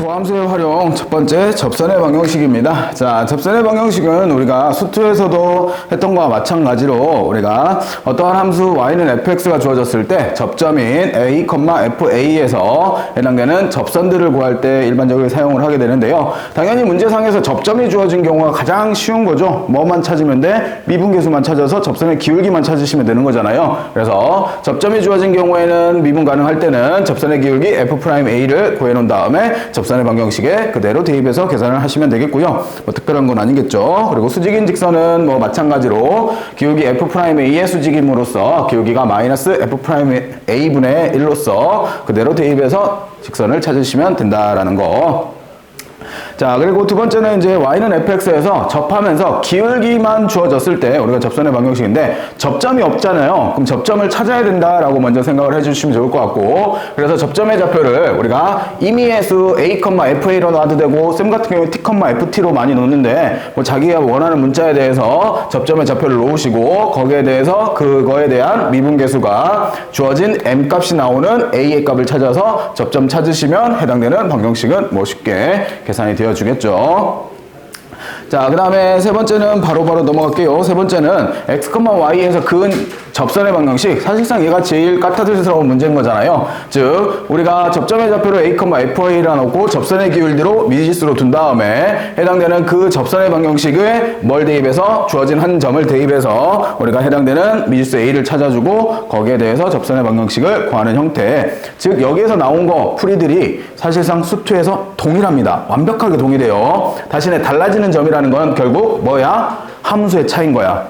도함수의 활용 첫 번째 접선의 방정식입니다. 자, 접선의 방정식은 우리가 수투에서도 했던 것과 마찬가지로 우리가 어떠한 함수 y는 fx가 주어졌을 때 접점인 a, fa에서 해당되는 접선들을 구할 때 일반적으로 사용을 하게 되는데요. 당연히 문제상에서 접점이 주어진 경우가 가장 쉬운 거죠. 뭐만 찾으면 돼? 미분계수만 찾아서 접선의 기울기만 찾으시면 되는 거잖아요. 그래서 접점이 주어진 경우에는 미분 가능할 때는 접선의 기울기 f'a를 구해놓은 다음에 접선의 방정식에 그대로 대입해서 계산을 하시면 되겠고요. 뭐 특별한 건 아니겠죠. 그리고 수직인 직선은 뭐 마찬가지로 기울기 f'a의 수직임으로써 기울기가 마이너스 f'a분의 1로서 그대로 대입해서 직선을 찾으시면 된다라는 거. 자, 그리고 두 번째는 이제 y는 fx에서 접하면서 기울기만 주어졌을 때 우리가 접선의 방정식인데 접점이 없잖아요. 그럼 접점을 찾아야 된다라고 먼저 생각을 해주시면 좋을 것 같고, 그래서 접점의 좌표를 우리가 임의의 수 a, fa로 놔도 되고 쌤 같은 경우에 t, ft로 많이 놓는데 뭐 자기가 원하는 문자에 대해서 접점의 좌표를 놓으시고 거기에 대해서 그거에 대한 미분계수가 주어진 m 값이 나오는 a의 값을 찾아서 접점 찾으시면 해당되는 방정식은 뭐 쉽게 계산이 되어주겠죠. 자, 그 다음에 세 번째는 바로바로 넘어갈게요. 세 번째는 x, y에서 그은 접선의 방정식. 사실상 얘가 제일 까탈스러운 문제인 거잖아요. 즉 우리가 접점의 좌표를 a, fa라 놓고 접선의 기울기로 미지수로 둔 다음에 해당되는 그 접선의 방정식에 뭘 대입해서 주어진 한 점을 대입해서 우리가 해당되는 미지수 a를 찾아주고 거기에 대해서 접선의 방정식을 구하는 형태. 즉 여기에서 나온 거 풀이들이 사실상 수투에서 동일합니다. 완벽하게 동일해요. 대신에 달라지는 점이라는 건 결국 뭐야? 함수의 차이인 거야.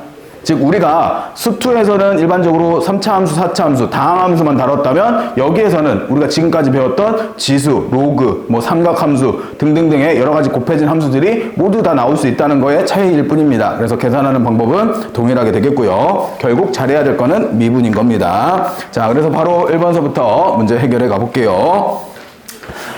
즉 우리가 수투에서는 일반적으로 3차 함수, 4차 함수, 다항 함수만 다뤘다면 여기에서는 우리가 지금까지 배웠던 지수, 로그, 뭐 삼각함수 등등등의 여러 가지 곱해진 함수들이 모두 다 나올 수 있다는 거의 차이일 뿐입니다. 그래서 계산하는 방법은 동일하게 되겠고요. 결국 잘해야 될 거는 미분인 겁니다. 자, 그래서 바로 1번서부터 문제 해결해 가볼게요.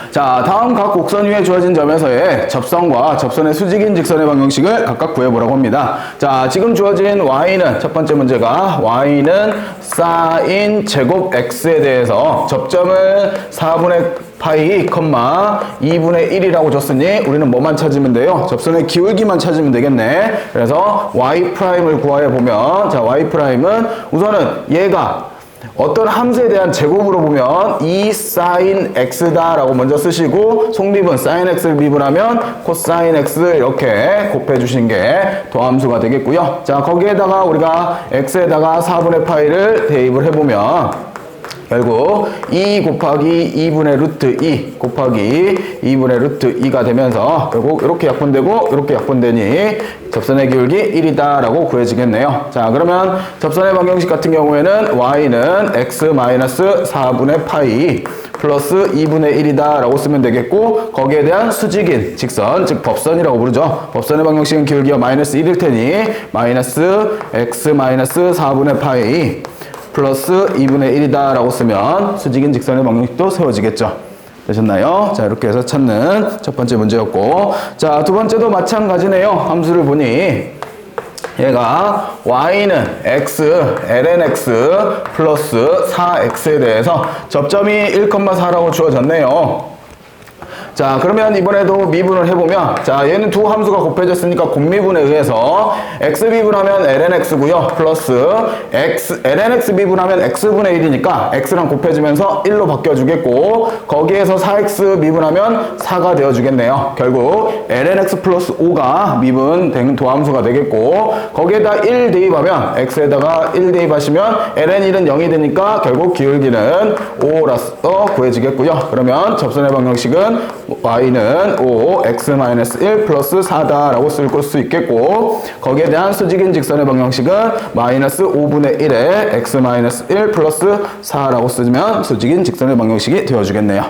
자, 다음 각 곡선 위에 주어진 점에서의 접선과 접선의 수직인 직선의 방정식을 각각 구해보라고 합니다. 자, 지금 주어진 y는 첫 번째 문제가 y는 sin 제곱 x에 대해서 접점을 4분의 파이, 2분의 1이라고 줬으니 우리는 뭐만 찾으면 돼요? 접선의 기울기만 찾으면 되겠네. 그래서 y'을 구해보면, 자, y'은 우선은 얘가 어떤 함수에 대한 제곱으로 보면 2 sin x다 라고 먼저 쓰시고 속미분 sin x를 미분하면 cosine x 이렇게 곱해 주신 게 도함수가 되겠고요. 자, 거기에다가 우리가 x에다가 4분의 파이를 대입을 해보면 결국 2 곱하기 2분의 루트 2 곱하기 2분의 루트 2가 되면서 결국 이렇게 약분되고 이렇게 약분되니 접선의 기울기 1이다 라고 구해지겠네요. 자, 그러면 접선의 방정식 같은 경우에는 y는 x-4분의 파이 플러스 2분의 1이다 라고 쓰면 되겠고, 거기에 대한 수직인 직선, 즉 법선이라고 부르죠. 법선의 방정식은 기울기가 마이너스 1일 테니 마이너스 x-4분의 파이 플러스 2분의 1이다 라고 쓰면 수직인 직선의 방정식도 세워지겠죠. 되셨나요? 자, 이렇게 해서 찾는 첫 번째 문제였고, 자, 두 번째도 마찬가지네요. 함수를 보니 얘가 y는 x, ln x 플러스 4x에 대해서 접점이 1,4라고 주어졌네요. 자, 그러면 이번에도 미분을 해보면, 자, 얘는 두 함수가 곱해졌으니까 곱미분에 의해서 x 미분하면 ln x고요. 플러스 ln x 미분하면 x분의 1이니까 x랑 곱해지면서 1로 바뀌어주겠고, 거기에서 4x 미분하면 4가 되어주겠네요. 결국 ln x 플러스 5가 미분된 도함수가 되겠고, 거기에다 1 대입하면 x에다가 1 대입하시면 ln 1은 0이 되니까 결국 기울기는 5라서 구해지겠고요. 그러면 접선의 방정식은 y는 5, x-1 플러스 4다 라고 쓸 수 있겠고, 거기에 대한 수직인 직선의 방정식은 마이너스 5분의 1에 x-1 플러스 4라고 쓰면 수직인 직선의 방정식이 되어주겠네요.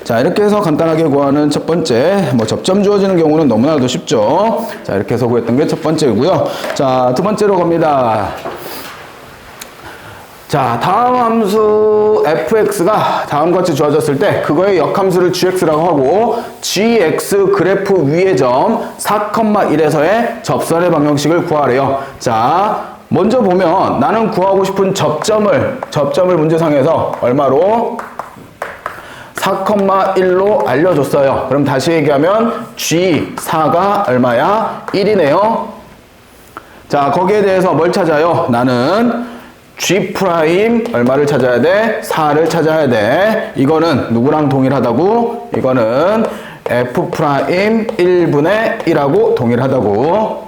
자, 이렇게 해서 간단하게 구하는 첫 번째, 뭐 접점 주어지는 경우는 너무나도 쉽죠. 자, 이렇게 해서 구했던 게 첫 번째이고요. 자, 두 번째로 갑니다. 자, 다음 함수 fx가 다음과 같이 주어졌을 때 그거의 역함수를 gx라고 하고, gx 그래프 위의 점 4,1에서의 접선의 방정식을 구하래요. 자, 먼저 보면 나는 구하고 싶은 접점을 문제상에서 얼마로? 4,1로 알려줬어요. 그럼 다시 얘기하면 G4가 얼마야? 1이네요. 자, 거기에 대해서 뭘 찾아요? 나는 G' 얼마를 찾아야 돼? 4를 찾아야 돼. 이거는 누구랑 동일하다고? 이거는 F' 1분의 1하고 동일하다고.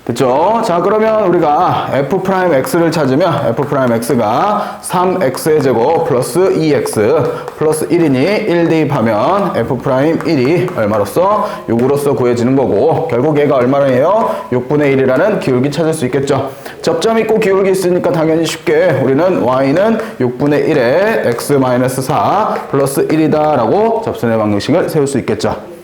됐죠? 자, 그러면 우리가 F'X를 찾으면 F'X가 3X의 제곱 플러스 2X 플러스 1이니 1 대입하면 F'1이 얼마로써? 6으로써 구해지는 거고, 결국 얘가 얼마예요? 6분의 1이라는 기울기 찾을 수 있겠죠. 접점 있고 기울기 있으니까 당연히 쉽게 우리는 Y는 6분의 1에 X-4 플러스 1이다 라고 접선의 방정식을 세울 수 있겠죠.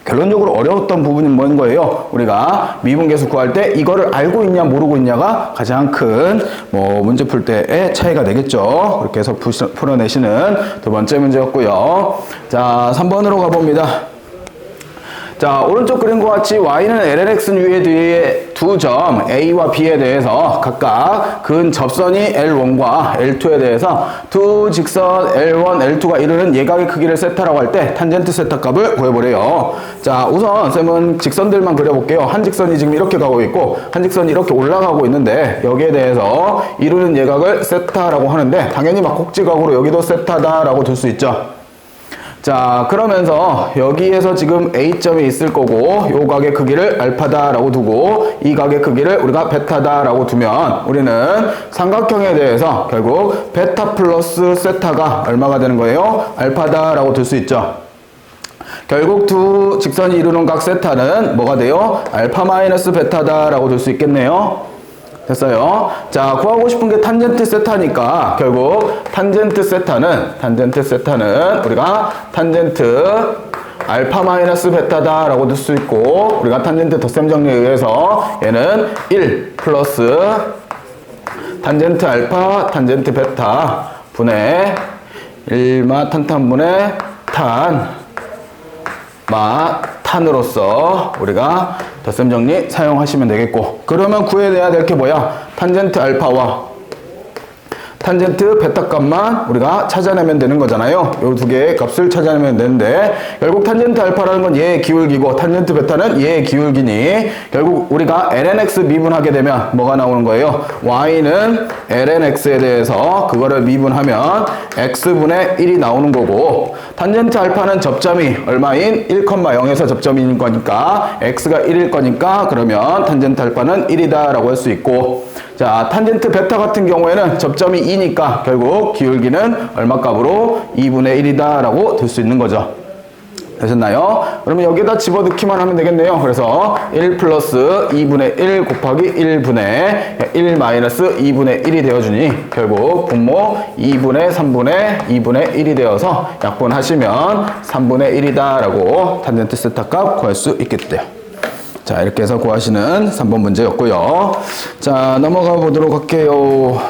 결론적으로 어려웠던 부분이 뭔 거예요? 우리가 미분계수 구할 때 이거를 알고 있냐 모르고 있냐가 가장 큰 문제 풀 때의 차이가 되겠죠. 그렇게 해서 풀어내시는 두 번째 문제였고요. 자, 3번으로 가봅니다. 자, 오른쪽 그림과 같이 Y는 LNX 위에 두 점 A와 B에 대해서 각각 근 접선이 L1과 L2에 대해서 두 직선 L1, L2가 이루는 예각의 크기를 세타라고 할 때 탄젠트 세타 값을 구해보래요. 자, 우선 쌤은 직선들만 그려볼게요. 한 직선이 지금 이렇게 가고 있고 한 직선이 이렇게 올라가고 있는데 여기에 대해서 이루는 예각을 세타라고 하는데 당연히 막 꼭지각으로 여기도 세타다라고 둘 수 있죠. 자, 그러면서 여기에서 지금 A점이 있을 거고 요 각의 크기를 알파다라고 두고 이 각의 크기를 우리가 베타다라고 두면 우리는 삼각형에 대해서 결국 베타 플러스 세타가 얼마가 되는 거예요? 알파다라고 둘 수 있죠. 결국 두 직선이 이루는 각 세타는 뭐가 돼요? 알파 마이너스 베타다라고 둘 수 있겠네요. 됐어요. 자, 구하고 싶은 게 탄젠트 세타니까 결국 탄젠트 세타는 우리가 탄젠트 알파 마이너스 베타다라고 둘 수 있고 우리가 탄젠트 덧셈 정리에 의해서 얘는 1 플러스 탄젠트 알파 탄젠트 베타 분의 1마 탄탄분의 탄으로서 우리가 덧셈 정리 사용하시면 되겠고, 그러면 구해내야 될 게 뭐야? 탄젠트 알파와 탄젠트 베타 값만 우리가 찾아내면 되는 거잖아요. 이 두 개의 값을 찾아내면 되는데 결국 탄젠트 알파라는 건 얘의 기울기고 탄젠트 베타는 얘의 기울기니 결국 우리가 lnx 미분하게 되면 뭐가 나오는 거예요? y는 lnx에 대해서 그거를 미분하면 x분의 1이 나오는 거고, 탄젠트 알파는 접점이 얼마인 1,0에서 접점인 거니까 x가 1일 거니까 그러면 탄젠트 알파는 1이다 라고 할 수 있고, 자, 탄젠트 베타 같은 경우에는 접점이 2니까 결국 기울기는 얼마 값으로? 2분의 1이다 라고 들 수 있는 거죠. 되셨나요? 그러면 여기다 집어넣기만 하면 되겠네요. 그래서 1 플러스 2분의 1 곱하기 1분의 1 마이너스 2분의 1이 되어주니 결국 분모 2분의 3분의 2분의 1이 되어서 약분하시면 3분의 1이다 라고 탄젠트 세타 값 구할 수 있겠대요. 자, 이렇게 해서 구하시는 3번 문제였고요. 자, 넘어가 보도록 할게요.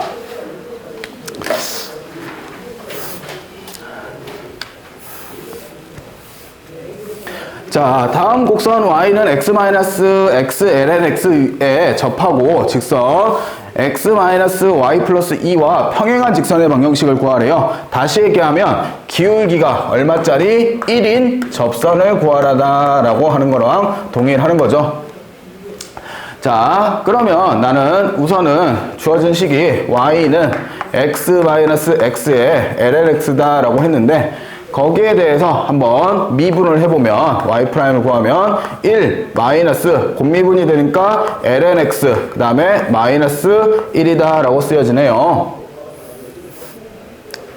자, 다음 곡선 y는 x-x lnx에 접하고 직선 x-y 플러스 2와 평행한 직선의 방정식을 구하래요. 다시 얘기하면 기울기가 얼마짜리? 1인 접선을 구하라다 라고 하는 거랑 동일하는 거죠. 자, 그러면 나는 우선은 주어진 식이 y는 x-x의 lnx다 라고 했는데 거기에 대해서 한번 미분을 해보면 y'을 구하면 1 마이너스 곱미분이 되니까 lnx 그 다음에 마이너스 1이다 라고 쓰여지네요.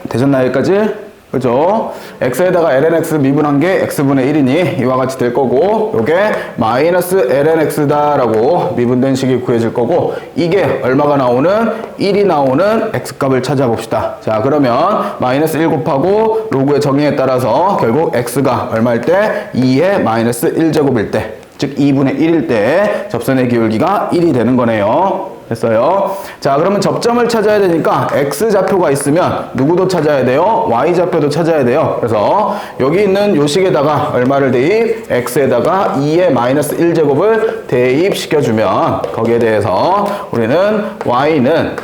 되셨나요? 여기까지? 그죠? x에다가 lnx 미분한 게 x분의 1이니 이와 같이 될 거고, 요게 마이너스 lnx다 라고 미분된 식이 구해질 거고, 이게 얼마가 나오는? 1이 나오는 x값을 찾아봅시다. 자, 그러면 마이너스 1 곱하고 로그의 정의에 따라서 결국 x가 얼마일 때? 2의 마이너스 1제곱일 때, 즉 2분의 1일 때 접선의 기울기가 1이 되는 거네요. 됐어요? 자, 그러면 접점을 찾아야 되니까 x좌표가 있으면 누구도 찾아야 돼요? y좌표도 찾아야 돼요. 그래서 여기 있는 요 식에다가 얼마를 대입? x에다가 2의 마이너스 1제곱을 대입시켜주면 거기에 대해서 우리는 y는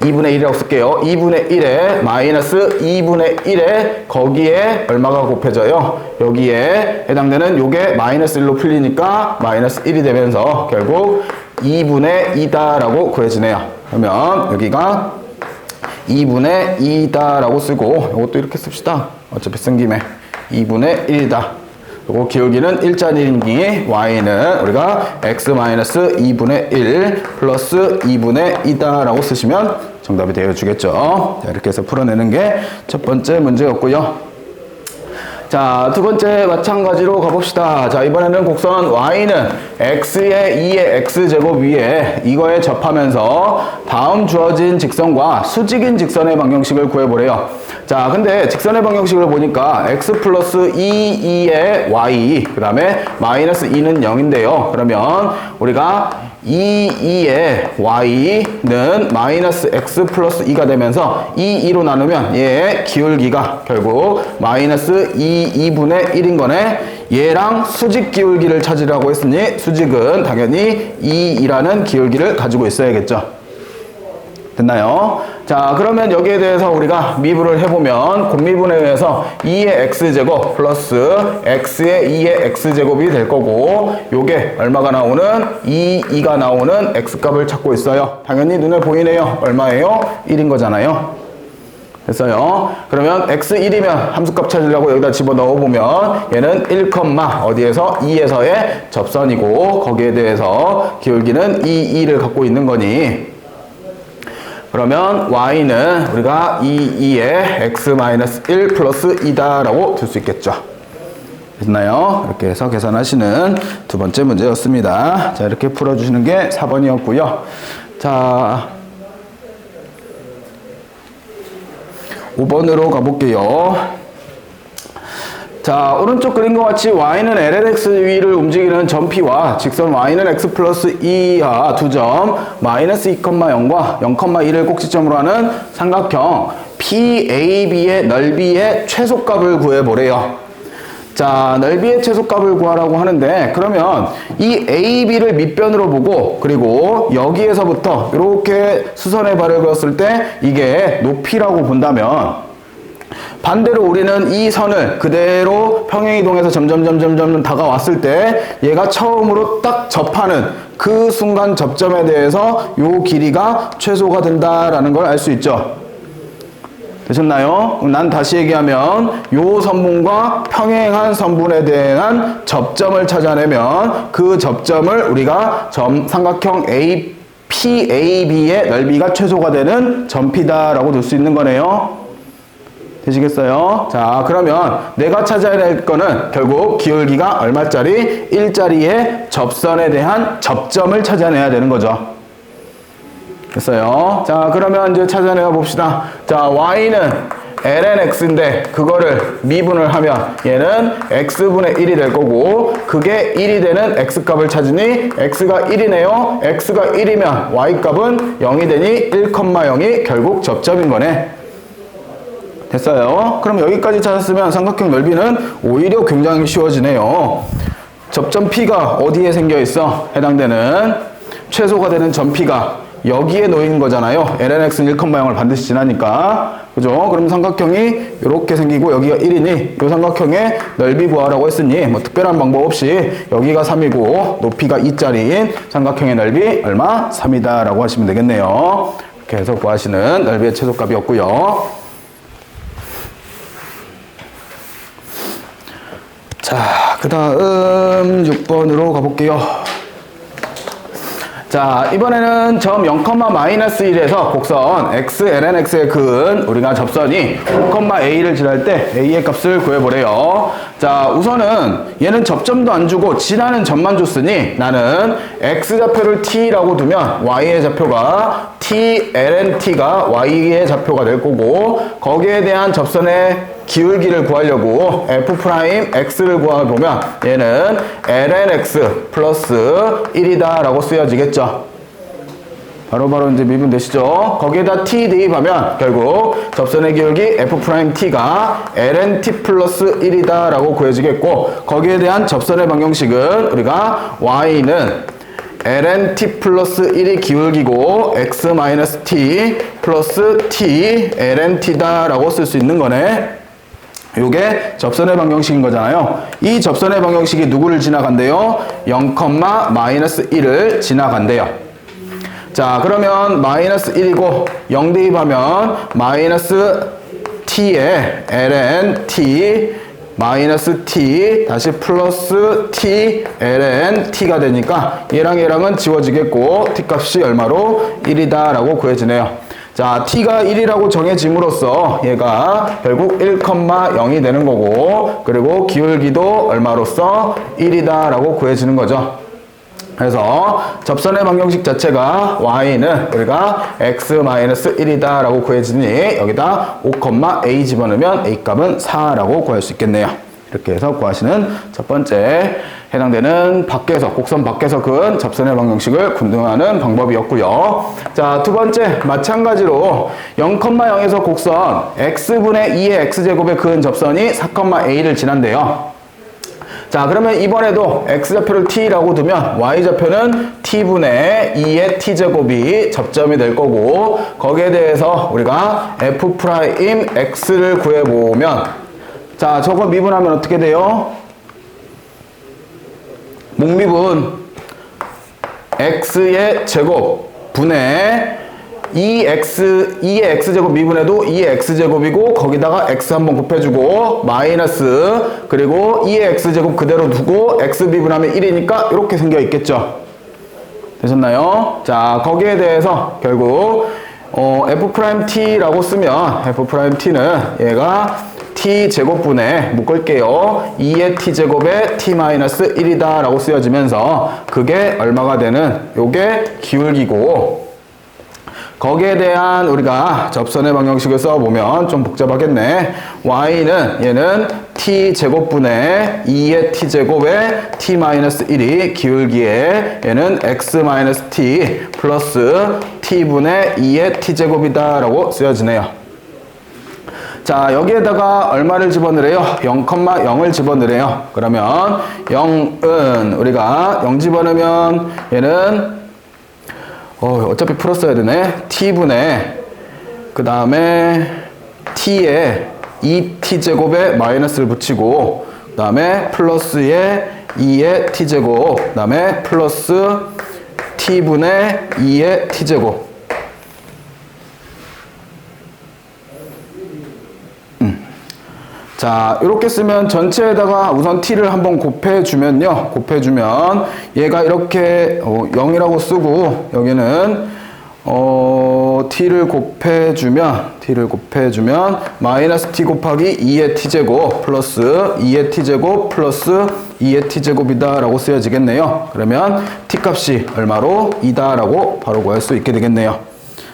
2분의 1이라고 쓸게요. 2분의 1에 마이너스 2분의 1에 거기에 얼마가 곱해져요? 여기에 해당되는 요게 마이너스 1로 풀리니까 마이너스 1이 되면서 결국 2분의 2다라고 구해지네요. 그러면 여기가 2분의 2다 라고 쓰고 이것도 이렇게 씁시다. 어차피 쓴 김에 2분의 1이다. 그리고 기울기는 1자리니 y는 우리가 x-2분의 1 플러스 2분의 2다 라고 쓰시면 정답이 되어주겠죠. 자, 이렇게 해서 풀어내는 게 첫 번째 문제였고요. 자, 두 번째 마찬가지로 가봅시다. 자, 이번에는 곡선 y는 x의 2의 x제곱 위에 이거에 접하면서 다음 주어진 직선과 수직인 직선의 방정식을 구해보래요. 자, 근데 직선의 방정식을 보니까 x 플러스 2의 y, 그 다음에 마이너스 2는 0인데요. 그러면 우리가 2의 y는 마이너스 x 플러스 2가 되면서 2로 나누면 얘의 기울기가 결국 마이너스 2분의 1인 거네. 얘랑 수직 기울기를 찾으라고 했으니 수직은 당연히 2라는 기울기를 가지고 있어야겠죠. 됐나요? 자, 그러면 여기에 대해서 우리가 미분을 해보면 곱미분에 의해서 2의 x제곱 플러스 x의 2의 x제곱이 될 거고 요게 얼마가 나오는? 2가 나오는 x값을 찾고 있어요. 당연히 눈에 보이네요. 얼마예요? 1인 거잖아요. 됐어요. 그러면 x1이면 함수값 찾으려고 여기다 집어넣어 보면 얘는 1, 어디에서? 2에서의 접선이고 거기에 대해서 기울기는 2를 갖고 있는 거니 그러면 y는 우리가 2의 x-1 플러스 2다 라고 둘 수 있겠죠. 됐나요? 이렇게 해서 계산하시는 두 번째 문제였습니다. 자, 이렇게 풀어주시는 게 4번이었고요. 자, 5번으로 가볼게요. 자, 오른쪽 그림과 같이 y는 lnx 위를 움직이는 점 P와 직선 y는 x 플러스 2하 두 점 마이너스 2,0과 0,1을 꼭지점으로 하는 삼각형 PAB의 넓이의 최소값을 구해보래요. 자, 넓이의 최소값을 구하라고 하는데 그러면 이 AB를 밑변으로 보고 그리고 여기에서부터 이렇게 수선의 발을 그었을 때 이게 높이라고 본다면 반대로 우리는 이 선을 그대로 평행이동해서 점점 다가왔을 때 얘가 처음으로 딱 접하는 그 순간 접점에 대해서 요 길이가 최소가 된다라는 걸 알 수 있죠. 되셨나요? 난 다시 얘기하면 요 선분과 평행한 선분에 대한 접점을 찾아내면 그 접점을 우리가 삼각형 PAB의 넓이가 최소가 되는 점 P다라고 둘 수 있는 거네요. 되시겠어요? 자, 그러면 내가 찾아야 될 거는 결국 기울기가 얼마짜리? 1짜리의 접선에 대한 접점을 찾아내야 되는 거죠. 됐어요? 자, 그러면 이제 찾아내어 봅시다. 자, y는 lnx인데 그거를 미분을 하면 얘는 x분의 1이 될 거고 그게 1이 되는 x값을 찾으니 x가 1이네요. x가 1이면 y값은 0이 되니 1,0이 결국 접점인 거네. 됐어요. 그럼 여기까지 찾았으면 삼각형 넓이는 오히려 굉장히 쉬워지네요. 접점 P가 어디에 생겨 있어? 해당되는 최소가 되는 점 P가 여기에 놓인 거잖아요. lnx는 1,0을 반드시 지나니까. 그죠? 그럼 삼각형이 이렇게 생기고 여기가 1이니 이 삼각형의 넓이 구하라고 했으니 뭐 특별한 방법 없이 여기가 3이고 높이가 2짜리인 삼각형의 넓이 얼마? 3이다 라고 하시면 되겠네요. 이렇게 해서 구하시는 넓이의 최소값이었고요. 자, 그 다음 6번으로 가볼게요. 자, 이번에는 점 0,-1에서 곡선 x, lnx의 근 우리가 접선이 5,a를 지날 때 a의 값을 구해보래요. 자, 우선은 얘는 접점도 안 주고 지나는 점만 줬으니 나는 x좌표를 t라고 두면 y의 좌표가 t, lnt가 y의 좌표가 될 거고 거기에 대한 접선의 기울기를 구하려고 f'x를 구해보면 얘는 lnx 플러스 1이다 라고 쓰여지겠죠. 바로 이제 미분되시죠. 거기에다 t 대입하면 결국 접선의 기울기 f't가 lnt 플러스 1이다 라고 구해지겠고 거기에 대한 접선의 방정식은 우리가 y는 ln t 플러스 1이 기울기고 x 마이너스 t 플러스 t ln t다 라고 쓸 수 있는 거네. 요게 접선의 방정식인 거잖아요. 이 접선의 방정식이 누구를 지나간대요? 0, 마이너스 1을 지나간대요. 자, 그러면 마이너스 1이고 0 대입하면 마이너스 t에 ln t 마이너스 t 다시 플러스 t ln t가 되니까 얘랑 얘랑은 지워지겠고 t 값이 얼마로? 1이다 라고 구해지네요. 자, t가 1이라고 정해짐으로써 얘가 결국 1,0이 되는 거고, 그리고 기울기도 얼마로써 1이다 라고 구해지는 거죠. 그래서 접선의 방정식 자체가 y는 우리가 x-1이다 라고 구해지니 여기다 5,a 집어넣으면 a 값은 4 라고 구할 수 있겠네요. 이렇게 해서 구하시는 첫 번째 해당되는 밖에서, 곡선 밖에서 그은 접선의 방정식을 군등하는 방법이었고요. 자, 두 번째 마찬가지로 0,0에서 곡선 x분의 2의 x제곱에 그은 접선이 4,a를 지난대요. 자, 그러면 이번에도 x좌표를 t라고 두면 y좌표는 t분의 2의 t제곱이 접점이 될 거고, 거기에 대해서 우리가 f'x를 구해보면, 자, 저거 미분하면 어떻게 돼요? 목미분 x의 제곱 분의 2의 x제곱 미분해도 2의 x제곱이고 거기다가 x 한번 곱해주고 마이너스 그리고 2의 x제곱 그대로 두고 x 미분하면 1이니까 이렇게 생겨 있겠죠. 되셨나요? 자, 거기에 대해서 결국 f't라고 쓰면 f't는 얘가 t제곱분에 묶을게요. 2의 t제곱에 t-1이다 라고 쓰여지면서 그게 얼마가 되는 요게 기울기고, 거기에 대한 우리가 접선의 방정식을 써보면 좀 복잡하겠네. y는 얘는 t제곱분의 2의 t제곱에 t-1이 기울기에 얘는 x-t 플러스 t분의 2의 t제곱이다 라고 쓰여지네요. 자, 여기에다가 얼마를 집어넣으래요? 0,0을 집어넣으래요. 그러면 0은 우리가 0 집어넣으면 얘는 어차피 풀었어야 되네. t분의 그 다음에 t에 2t제곱에 마이너스를 붙이고 그 다음에 플러스에 2의 t제곱 그 다음에 플러스 t분의 2의 t제곱. 자, 이렇게 쓰면 전체에다가 우선 t를 한번 곱해주면요. 곱해주면 얘가 이렇게 0이라고 쓰고 여기는 t를 곱해주면 마이너스 t 곱하기 2의 t제곱 플러스 2의 t제곱 플러스 2의 t제곱이다 라고 쓰여지겠네요. 그러면 t 값이 얼마로? 2다 라고 바로 구할 수 있게 되겠네요.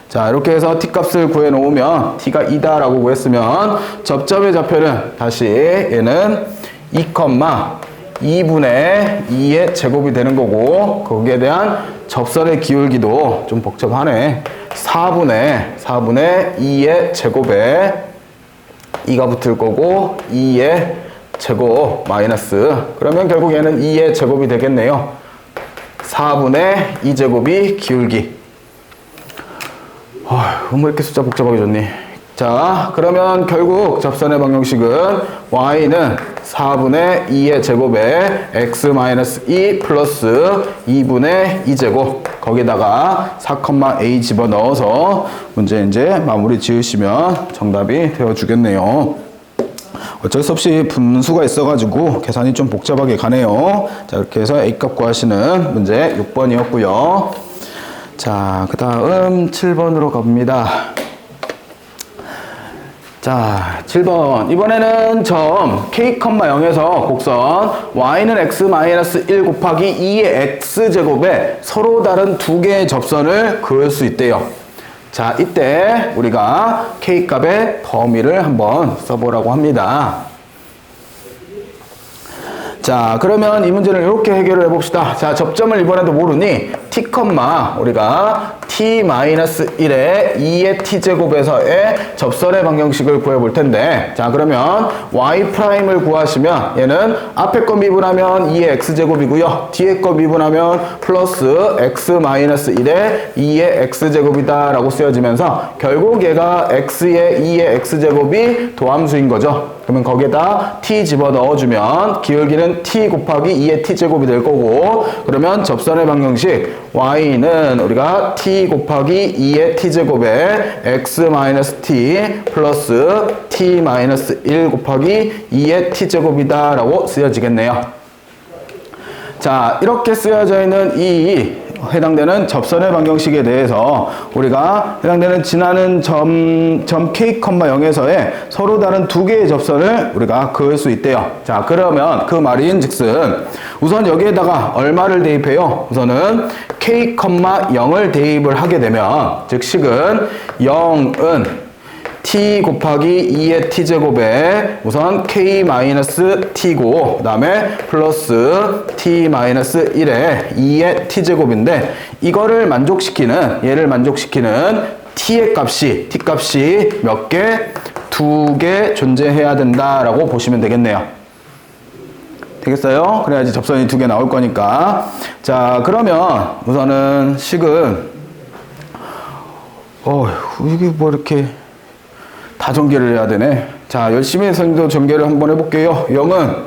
자, 이렇게 해서 t 값을 구해놓으면 t가 2다 라고 구했으면 접점의 좌표는 다시 얘는 2,2분의 2의 제곱이 되는 거고, 거기에 대한 접선의 기울기도 좀 복잡하네. 4분의 2의 제곱에 2가 붙을 거고 2의 제곱 마이너스, 그러면 결국 얘는 2의 제곱이 되겠네요. 4분의 2제곱이 기울기. 뭐 이렇게 숫자 복잡하게 줬니? 자, 그러면 결국 접선의 방정식은 y는 4분의 2의 제곱에 x-2 플러스 2분의 2제곱 거기다가 4,a 집어넣어서 문제 이제 마무리 지으시면 정답이 되어주겠네요. 어쩔 수 없이 분수가 있어가지고 계산이 좀 복잡하게 가네요. 자, 이렇게 해서 a값 구하시는 문제 6번이었고요. 자, 그 다음 7번으로 갑니다. 자, 7번. 이번에는 점 k,0에서 곡선 y는 x-1 곱하기 2의 x제곱에 서로 다른 두 개의 접선을 그을 수 있대요. 자, 이때 우리가 k값의 범위를 한번 써보라고 합니다. 자, 그러면 이 문제를 이렇게 해결을 해봅시다. 자, 접점을 이번에도 모르니 t, 우리가 t-1의 2의 t제곱에서의 접선의 방정식을 구해볼 텐데, 자, 그러면 y'을 구하시면 얘는 앞에 거 미분하면 2의 x제곱이고요. 뒤에 거 미분하면 플러스 x-1의 2의 x제곱이다 라고 쓰여지면서 결국 얘가 x의 2의 x제곱이 도함수인 거죠. 그러면 거기에다 t 집어 넣어주면 기울기는 t 곱하기 2의 t제곱이 될 거고, 그러면 접선의 방정식 y는 우리가 t 곱하기 2의 t제곱에 x-t 플러스 t-1 곱하기 2의 t제곱이다 라고 쓰여지겠네요. 자, 이렇게 쓰여져 있는 이 해당되는 접선의 방정식에 대해서 우리가 해당되는 지나는 점 k, 0에서의 서로 다른 두 개의 접선을 우리가 그을 수 있대요. 자, 그러면 그 말인 즉슨 우선 여기에다가 얼마를 대입해요? 우선은 k, 0을 대입을 하게 되면 즉 식은 0은 t 곱하기 2의 t제곱에 우선 k-t고 그 다음에 플러스 t-1의 2의 t제곱인데 이거를 만족시키는 얘를 만족시키는 t의 값이 t값이 몇 개? 2개 존재해야 된다라고 보시면 되겠네요. 되겠어요? 그래야지 접선이 2개 나올 거니까. 자, 그러면 우선은 식은 이게 뭐 이렇게 다 전개를 해야 되네. 자, 열심히 선생님도 전개를 한번 해볼게요. 0은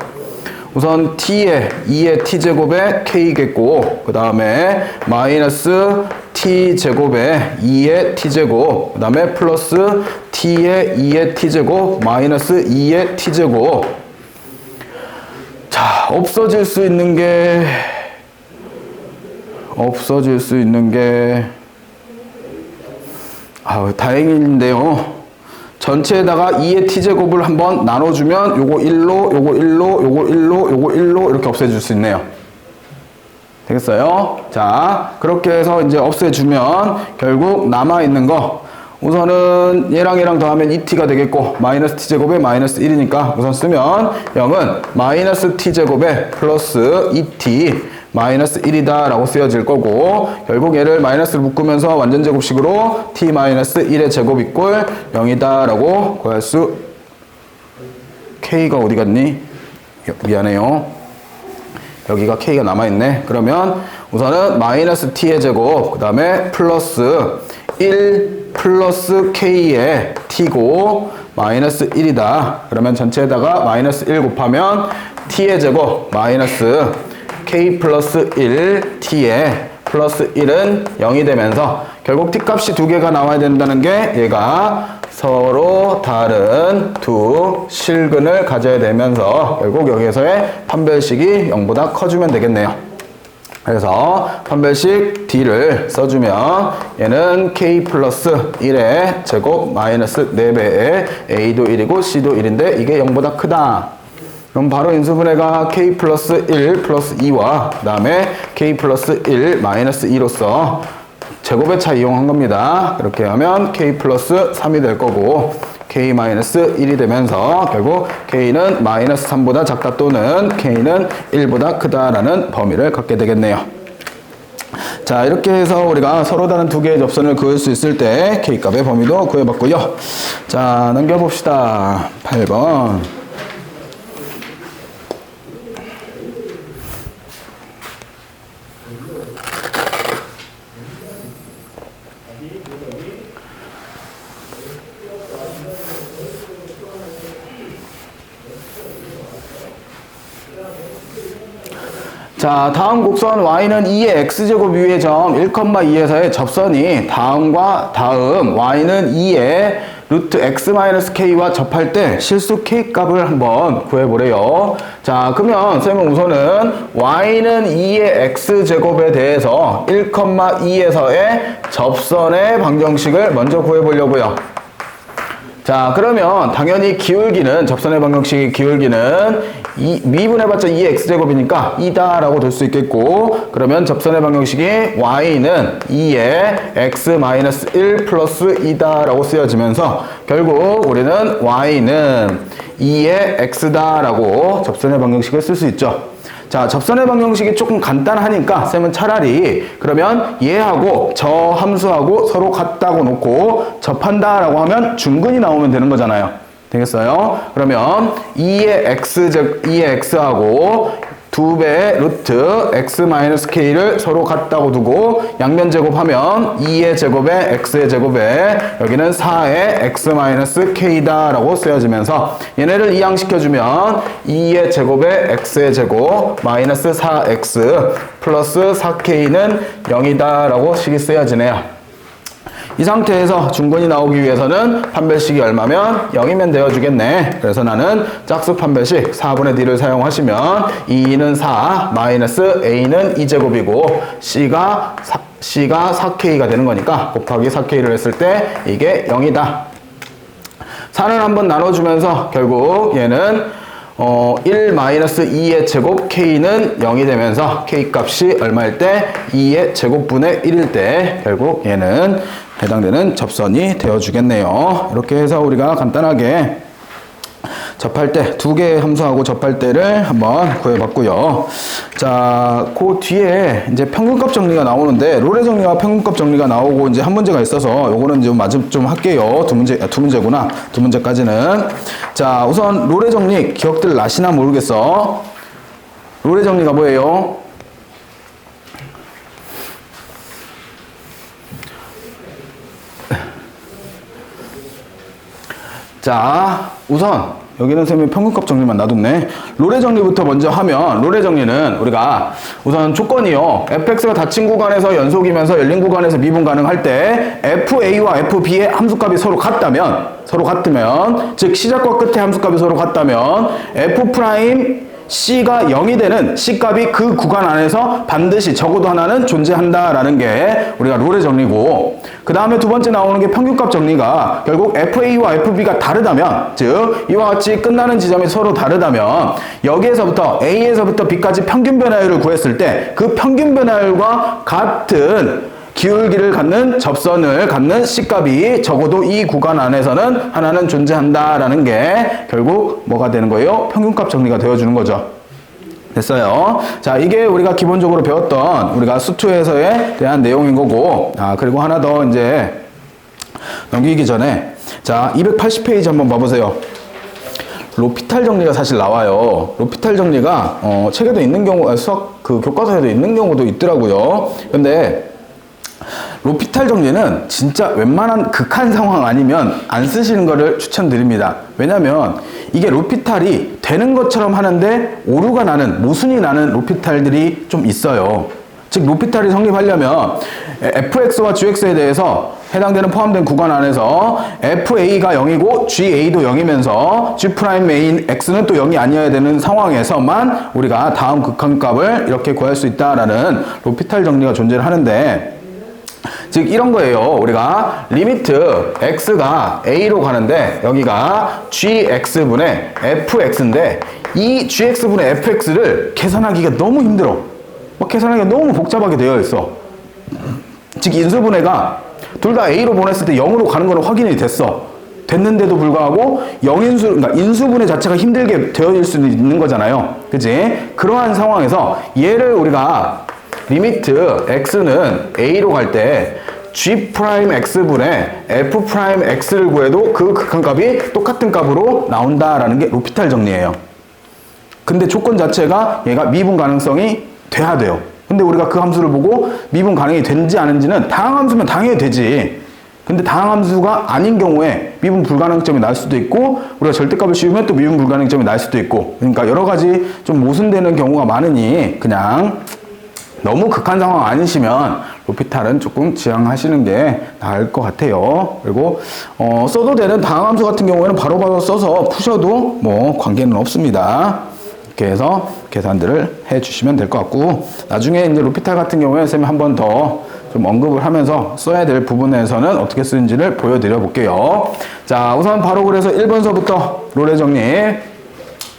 우선 t의 2의 t제곱에 k겠고 그 다음에 마이너스 t제곱에 2의 t제곱 그 다음에 플러스 t의 2의 t제곱 마이너스 2의 t제곱. 자, 없어질 수 있는 게 다행인데요. 전체에다가 2의 t제곱을 한번 나눠주면 요거 1로, 요거 1로, 요거 1로, 요거 1로 이렇게 없애줄 수 있네요. 되겠어요? 자, 그렇게 해서 이제 없애주면 결국 남아있는 거 우선은 얘랑 더하면 2t가 되겠고 마이너스 t제곱에 마이너스 1이니까 우선 쓰면 0은 마이너스 t제곱에 플러스 2t 마이너스 1이다 라고 쓰여질 거고 결국 얘를 마이너스를 묶으면서 완전 제곱식으로 t 마이너스 1의 제곱 이꼴 0이다 라고 구할 수. k가 어디 갔니? 미안해요. 여기가 k가 남아있네. 그러면 우선은 마이너스 t의 제곱 그 다음에 플러스 1 플러스 k의 t고 마이너스 1이다. 그러면 전체에다가 마이너스 1 곱하면 t의 제곱 마이너스 k 플러스 1 t에 플러스 1은 0이 되면서 결국 t값이 2개가 나와야 된다는 게 얘가 서로 다른 두 실근을 가져야 되면서 결국 여기에서의 판별식이 0보다 커주면 되겠네요. 그래서 판별식 D를 써주면 얘는 K 플러스 1의 제곱 마이너스 4배에 A도 1이고 C도 1인데 이게 0보다 크다. 그럼 바로 인수분해가 K 플러스 1 플러스 2와 그 다음에 K 플러스 1 마이너스 2로서 제곱의 차 이용한 겁니다. 그렇게 하면 K 플러스 3이 될 거고 K 마이너스 1이 되면서 결국 K는 마이너스 3보다 작다 또는 K는 1보다 크다라는 범위를 갖게 되겠네요. 자, 이렇게 해서 우리가 서로 다른 두 개의 접선을 그을 수 있을 때 K값의 범위도 구해봤고요. 자, 넘겨봅시다. 8번. 자, 다음 곡선 y는 2의 x제곱 위의 점 1,2에서의 접선이 다음과 다음 y는 2의 루트 x-k와 접할 때 실수 k 값을 한번 구해보래요. 자, 그러면 선생님은 우선은 y는 2의 x제곱에 대해서 1,2에서의 접선의 방정식을 먼저 구해보려고요. 자, 그러면 당연히 기울기는 접선의 방정식의 기울기는 미분해봤자 2의 x제곱이니까 2다 라고 될 수 있겠고 그러면 접선의 방정식이 y는 2의 x-1 플러스 2다 라고 쓰여지면서 결국 우리는 y는 2의 x다 라고 접선의 방정식을 쓸 수 있죠. 자, 접선의 방정식이 조금 간단하니까 쌤은 차라리 그러면 얘하고 저 함수하고 서로 같다고 놓고 접한다라고 하면 중근이 나오면 되는 거잖아요. 되겠어요? 그러면 2의 x하고 2배 루트 x-k를 서로 같다고 두고 양면 제곱하면 2의 제곱에 x의 제곱에 여기는 4의 x-k다 라고 쓰여지면서 얘네를 이항시켜주면 2의 제곱에 x의 제곱 마이너스 4x 플러스 4k는 0이다 라고 식이 쓰여지네요. 이 상태에서 중근이 나오기 위해서는 판별식이 얼마면 0이면 되어주겠네. 그래서 나는 짝수 판별식 4분의 d를 사용하시면 2는 4 마이너스 a는 2제곱이고 c가 4k가 되는 거니까 곱하기 4k를 했을 때 이게 0이다. 4는 한번 나눠주면서 결국 얘는 1-2의 제곱 k는 0이 되면서 k 값이 얼마일 때 2의 제곱분의 1일 때 결국 얘는 해당되는 접선이 되어주겠네요. 이렇게 해서 우리가 간단하게 접할 때 두 개의 함수하고 접할 때를 한번 구해봤고요. 자, 그 뒤에 이제 평균값 정리가 나오는데 롤의 정리와 평균값 정리가 나오고 이제 한 문제가 있어서 요거는 좀 할게요. 두 문제구나. 두 문제까지는. 자, 우선 롤의 정리 기억들 나시나 모르겠어. 롤의 정리가 뭐예요? 자, 우선 여기는 쌤이 평균값 정리만 놔뒀네. 롤의 정리부터 먼저 하면 롤의 정리는 우리가 우선 조건이요. fx가 닫힌 구간에서 연속이면서 열린 구간에서 미분 가능할 때 fa와 fb의 함수값이 서로 같으면 즉 시작과 끝의 함수값이 서로 같다면 f' C가 0이 되는 C값이 그 구간 안에서 반드시 적어도 하나는 존재한다라는 게 우리가 롤의 정리고, 그 다음에 두 번째 나오는 게 평균값 정리가 결국 FA와 FB가 다르다면, 즉 이와 같이 끝나는 지점이 서로 다르다면 여기에서부터 A에서부터 B까지 평균 변화율을 구했을 때 그 평균 변화율과 같은 기울기를 갖는 접선을 갖는 C값이 적어도 이 구간 안에서는 하나는 존재한다라는 게 결국 뭐가 되는 거예요? 평균값 정리가 되어주는 거죠. 됐어요. 자, 이게 우리가 기본적으로 배웠던 우리가 수투에서에 대한 내용인 거고, 그리고 하나 더 이제 넘기기 전에 자, 280페이지 한번 봐보세요. 로피탈 정리가 사실 나와요. 로피탈 정리가 책에도 있는 경우, 수학 그 교과서에도 있는 경우도 있더라고요. 근데 로피탈 정리는 진짜 웬만한 극한 상황 아니면 안 쓰시는 거를 추천드립니다. 왜냐면 이게 로피탈이 되는 것처럼 하는데 오류가 나는, 모순이 나는 로피탈들이 좀 있어요. 즉 로피탈이 성립하려면 fx와 gx에 대해서 해당되는 포함된 구간 안에서 fa가 0이고 ga도 0이면서 g'main x는 또 0이 아니어야 되는 상황에서만 우리가 다음 극한값을 이렇게 구할 수 있다라는 로피탈 정리가 존재를 하는데, 즉 이런 거예요. 우리가 리미트 x가 a로 가는데 여기가 gx분의 fx인데 이 gx분의 fx를 계산하기가 너무 힘들어. 계산하기가 너무 복잡하게 되어 있어. 즉 인수분해가 둘 다 a로 보냈을 때 0으로 가는 거는 확인이 됐는데도 불구하고 그러니까 인수분해 자체가 힘들게 되어질 수는 있는 거잖아요. 그치? 그러한 상황에서 얘를 우리가 리미트 x는 a로 갈 때 g'x분의 f'x를 구해도 그 극한값이 똑같은 값으로 나온다라는 게 로피탈 정리예요. 근데 조건 자체가 얘가 미분 가능성이 돼야 돼요. 근데 우리가 그 함수를 보고 미분 가능이 되는지 아닌지는 다항함수면 당연히 되지. 근데 다항함수가 아닌 경우에 미분 불가능점이 날 수도 있고, 우리가 절대값을 씌우면 또 미분 불가능점이 날 수도 있고, 그러니까 여러 가지 좀 모순되는 경우가 많으니 그냥 너무 극한 상황 아니시면 로피탈은 조금 지양하시는 게 나을 것 같아요. 그리고 써도 되는 다항함수 같은 경우에는 바로바로 써서 푸셔도 뭐 관계는 없습니다. 이렇게 해서 계산들을 해주시면 될 것 같고, 나중에 이제 로피탈 같은 경우에 쌤이 한 번 더 좀 언급을 하면서 써야 될 부분에서는 어떻게 쓰는지를 보여드려 볼게요. 자, 우선 바로 그래서 1번서부터 롤의 정리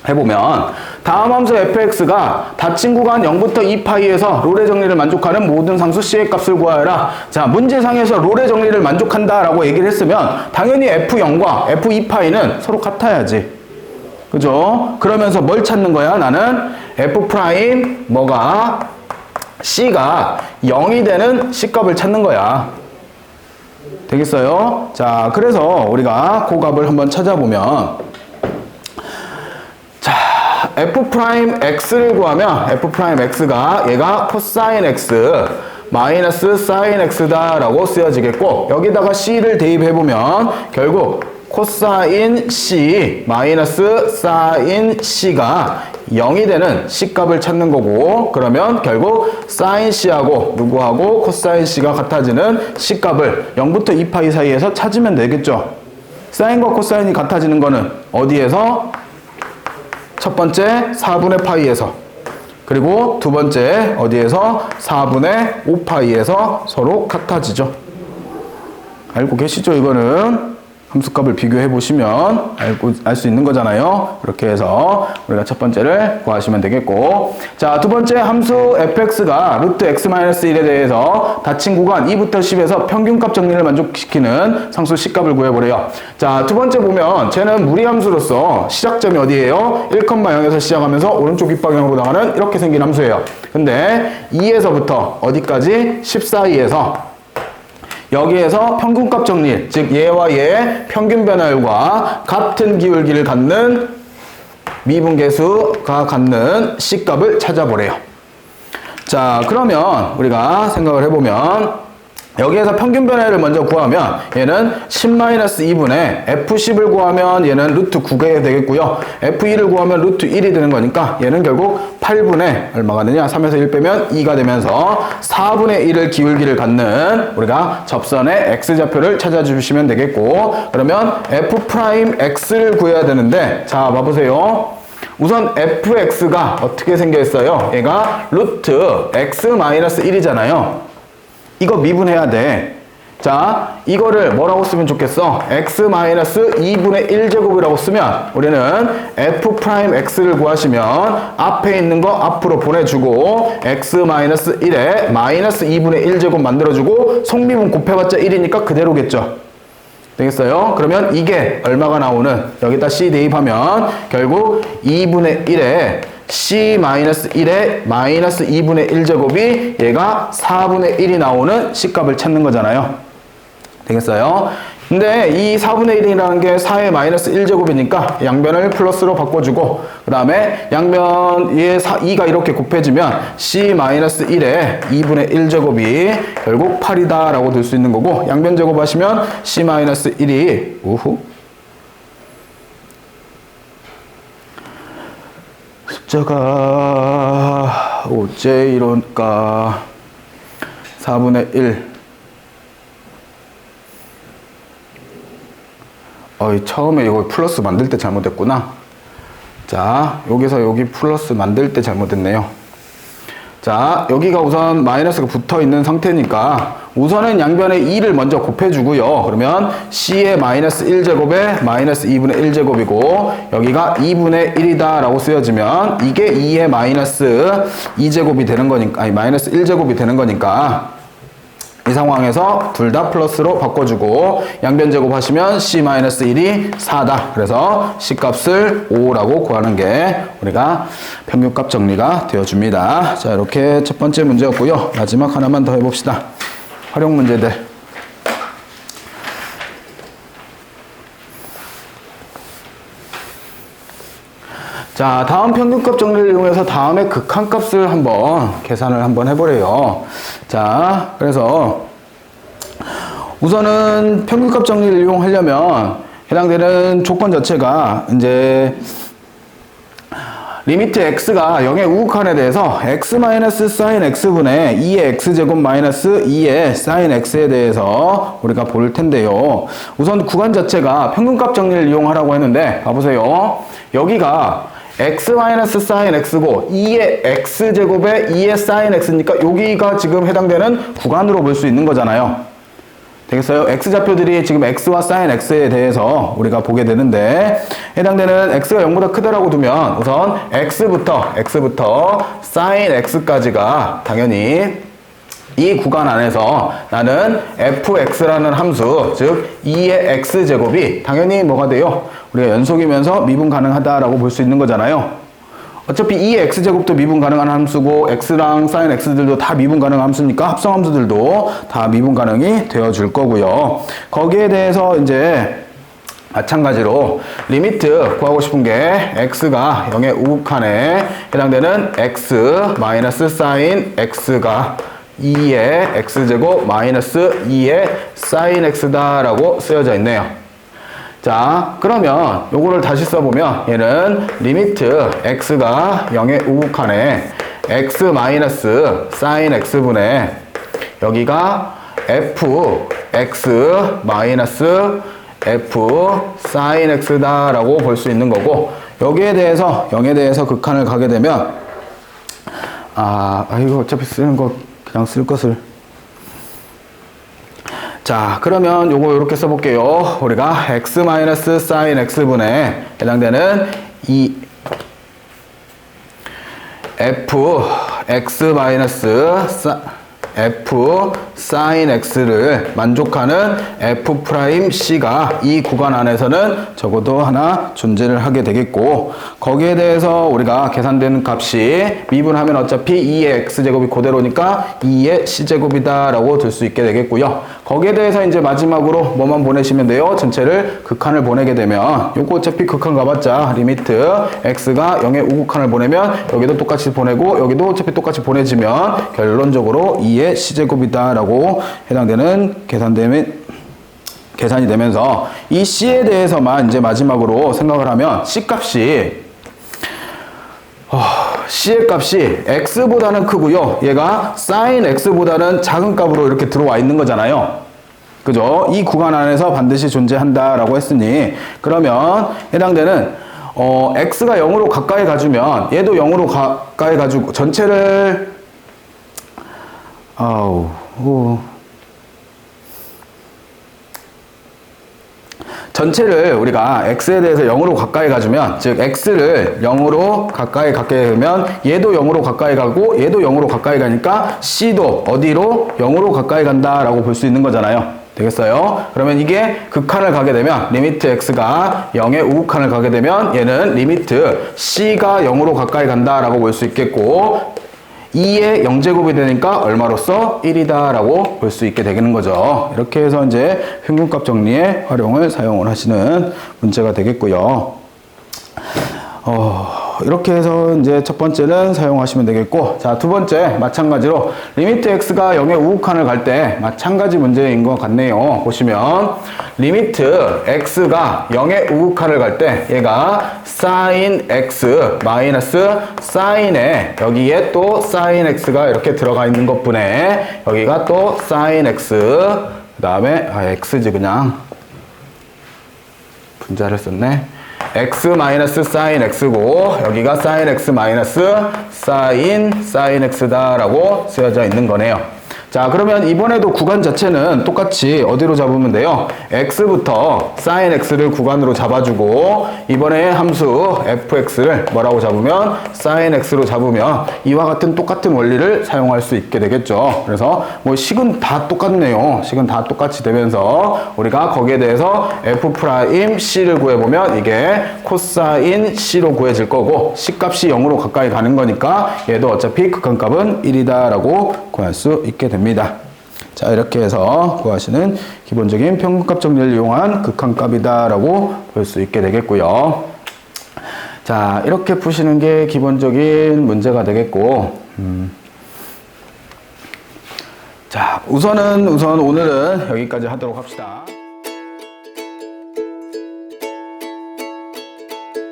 해보면, 다음 함수 fx가 닫힌 구간 0부터 2파이에서 롤의 정리를 만족하는 모든 상수 c의 값을 구하여라. 자, 문제상에서 롤의 정리를 만족한다 라고 얘기를 했으면 당연히 f0과 f2파이는 서로 같아야지. 그죠? 그러면서 뭘 찾는 거야? 나는 f 프라임 뭐가 c가 0이 되는 c값을 찾는 거야. 되겠어요? 자, 그래서 우리가 그 값을 한번 찾아보면, 자, f 프라임 x를 구하면 f 프라임 x가 얘가 코사인 x 마이너스 사인 x다라고 쓰여지겠고, 여기다가 c를 대입해보면 결국 코사인 c 마이너스 사인 c가 0이 되는 c값을 찾는 거고, 그러면 결국 사인 c하고 누구하고 코사인 c가 같아지는 c값을 0부터 2파이 사이에서 찾으면 되겠죠. 사인과 코사인이 같아지는 거는 어디에서? 첫 번째 4분의 파이에서, 그리고 두 번째 어디에서? 4분의 5파이에서 서로 같아지죠. 알고 계시죠? 이거는 함수값을 비교해 보시면 알 수 있는 거잖아요. 그렇게 해서 우리가 첫 번째를 구하시면 되겠고, 자, 두 번째 함수 fx가 루트 x-1에 대해서 닫힌 구간 2부터 10에서 평균값 정리를 만족시키는 상수 c값을 구해보래요. 자, 두 번째 보면 쟤는 무리함수로서 시작점이 어디예요? 1,0에서 시작하면서 오른쪽 윗방향으로 나가는 이렇게 생긴 함수예요. 근데 2에서부터 어디까지? 10 사이에서 여기에서 평균값 정리, 즉 얘와 얘의 평균 변화율과 같은 기울기를 갖는 미분계수가 갖는 c값을 찾아보래요. 자, 그러면 우리가 생각을 해보면 여기에서 평균 변화율을 먼저 구하면 얘는 10-2분의 F10을 구하면 얘는 루트 9가 되겠고요. F2를 구하면 루트 1이 되는 거니까 얘는 결국 8분의 얼마가 되냐? 3에서 1 빼면 2가 되면서 4분의 1을 기울기를 갖는 우리가 접선의 X좌표를 찾아주시면 되겠고, 그러면 F'X를 구해야 되는데, 자, 봐보세요. 우선 fx가 어떻게 생겨 있어요? 얘가 루트 x-1이잖아요. 이거 미분해야 돼. 자, 이거를 뭐라고 쓰면 좋겠어? x-2분의 1제곱이라고 쓰면 우리는 f'x를 구하시면 앞에 있는 거 앞으로 보내주고 x-1에 마이너스 2분의 1제곱 만들어주고 속미분 곱해봤자 1이니까 그대로겠죠. 되겠어요? 그러면 이게 얼마가 나오는, 여기다 c 대입하면 결국 2분의 1에 c-1에 마이너스 2분의 1제곱이 얘가 4분의 1이 나오는 c값을 찾는 거잖아요. 되겠어요? 근데 이 4분의 1이라는 게 4의 마이너스 1제곱이니까 양변을 플러스로 바꿔주고, 그 다음에 양변 얘 2가 이렇게 곱해지면 c-1에 2분의 1제곱이 결국 8이다 라고 들 수 있는 거고, 양변 제곱하시면 c-1이 우후 숫자가 어째 이럴까? 4분의 1. 처음에 이거 플러스 만들 때 잘못했구나. 자, 여기서 여기 플러스 만들 때 잘못했네요. 자, 여기가 우선 마이너스가 붙어 있는 상태니까 우선은 양변에 2를 먼저 곱해주고요. 그러면 c의 마이너스 1제곱에 마이너스 2분의 1제곱이고 여기가 2분의 1이다 라고 쓰여지면 이게 2의 마이너스 2제곱이 되는 거니까, 아니 마이너스 1제곱이 되는 거니까 이 상황에서 둘 다 플러스로 바꿔주고 양변 제곱하시면 c-1이 4다. 그래서 c값을 5라고 구하는 게 우리가 평균값 정리가 되어줍니다. 자, 이렇게 첫 번째 문제였고요. 마지막 하나만 더 해봅시다. 활용 문제들. 자, 다음 평균값 정리를 이용해서 다음에 극한값을 한번 계산을 한번 해보래요. 자, 그래서 우선은 평균값 정리를 이용하려면 해당되는 조건 자체가 이제 리미트 x가 0의 우극한에 대해서 x-sin x분의 2의 x제곱 마이너스 2의 sin x에 대해서 우리가 볼 텐데요. 우선 구간 자체가 평균값 정리를 이용하라고 했는데 봐보세요. 여기가 x-sin x고 2의 x제곱에 2의 sin x니까 여기가 지금 해당되는 구간으로 볼 수 있는 거잖아요. 되겠어요? x좌표들이 지금 x와 sin x에 대해서 우리가 보게 되는데 해당되는 x가 0보다 크다라고 두면 우선 x부터 sin x까지가 당연히 이 구간 안에서 나는 fx라는 함수, 즉 2의 x제곱이 당연히 뭐가 돼요? 우리가 연속이면서 미분 가능하다라고 볼 수 있는 거잖아요. 어차피 2의 x제곱도 미분 가능한 함수고 x랑 sin x들도 다 미분 가능한 함수니까 합성 함수들도 다 미분 가능이 되어줄 거고요. 거기에 대해서 이제 마찬가지로 리미트 구하고 싶은 게 x가 0의 우극한에 해당되는 x 마이너스 sin x가 2의 x제곱 마이너스 2의 sin x다라고 쓰여져 있네요. 자, 그러면 요거를 다시 써보면 얘는 리미트 x가 0의 우극한에 x 마이너스 sin x분의 여기가 f x 마이너스 f sin x다라고 볼 수 있는 거고, 여기에 대해서 0에 대해서 극한을 가게 되면 이거 어차피 쓰는 거 그냥 쓸 것을. 자, 그러면 요거 이렇게 써볼게요. 우리가 x 마이너스 sin x분에 해당되는 이 f x 마이너스 f sin x를 만족하는 f 프라임 c가 이 구간 안에서는 적어도 하나 존재를 하게 되겠고, 거기에 대해서 우리가 계산되는 값이 미분하면 어차피 2의 x제곱이 그대로니까 2의 c제곱이다 라고 들 수 있게 되겠고요. 거기에 대해서 이제 마지막으로 뭐만 보내시면 돼요? 전체를 극한을 보내게 되면 요거 어차피 극한 가봤자 리미트 x가 0의 우극한을 보내면 여기도 똑같이 보내고 여기도 어차피 똑같이 보내지면 결론적으로 2의 c제곱이다 라고 해당되는 계산이 되면서 이 c에 대해서만 이제 마지막으로 생각을 하면 c 값이 c의 값이 x보다는 크고요. 얘가 sin x보다는 작은 값으로 이렇게 들어와 있는 거잖아요. 그죠? 이 구간 안에서 반드시 존재한다라고 했으니, 그러면 해당되는 x가 0으로 가까이 가주면 얘도 0으로 가까이 가지고 전체를 전체를 우리가 x에 대해서 0으로 가까이 가주면, 즉 x를 0으로 가까이 갖게 되면 얘도 0으로 가까이 가고 얘도 0으로 가까이 가니까 c도 어디로 0으로 가까이 간다라고 볼 수 있는 거잖아요. 되겠어요? 그러면 이게 극한을 가게 되면 리미트 x가 0의 우극한을 가게 되면 얘는 리미트 c가 0으로 가까이 간다라고 볼 수 있겠고, 2의 0제곱이 되니까 얼마로써 1이다 라고 볼 수 있게 되는 거죠. 이렇게 해서 이제 평균값 정리에 활용을 사용을 하시는 문제가 되겠고요. 이렇게 해서 이제 첫 번째는 사용하시면 되겠고, 자, 두 번째 마찬가지로 리미트 x가 0의 우극한을 갈 때 마찬가지 문제인 것 같네요. 보시면 리미트 x가 0의 우극한을 갈 때 얘가 sin x 마이너스 sin에 여기에 또 sin x가 이렇게 들어가 있는 것뿐에 여기가 또 sin x, 그 다음에 x지 그냥 분자를 썼네. x 마이너스 sin x고 여기가 sin x 마이너스 sin x다 라고 쓰여져 있는 거네요. 자, 그러면 이번에도 구간 자체는 똑같이 어디로 잡으면 돼요? x부터 sin x를 구간으로 잡아주고, 이번에 함수 fx를 뭐라고 잡으면 sin x로 잡으면 이와 같은 똑같은 원리를 사용할 수 있게 되겠죠. 그래서 뭐 식은 다 똑같네요. 식은 다 똑같이 되면서 우리가 거기에 대해서 f 프라임 c를 구해보면 이게 코사인 c로 구해질 거고, c 값이 0으로 가까이 가는 거니까 얘도 어차피 극한값은 1이다 라고 구할 수 있게 됩니다. 자, 이렇게 해서 구하시는 기본적인 평균값 정리를 이용한 극한값이다 라고 볼 수 있게 되겠고요. 자, 이렇게 푸시는 게 기본적인 문제가 되겠고, 자, 우선 오늘은 여기까지 하도록 합시다.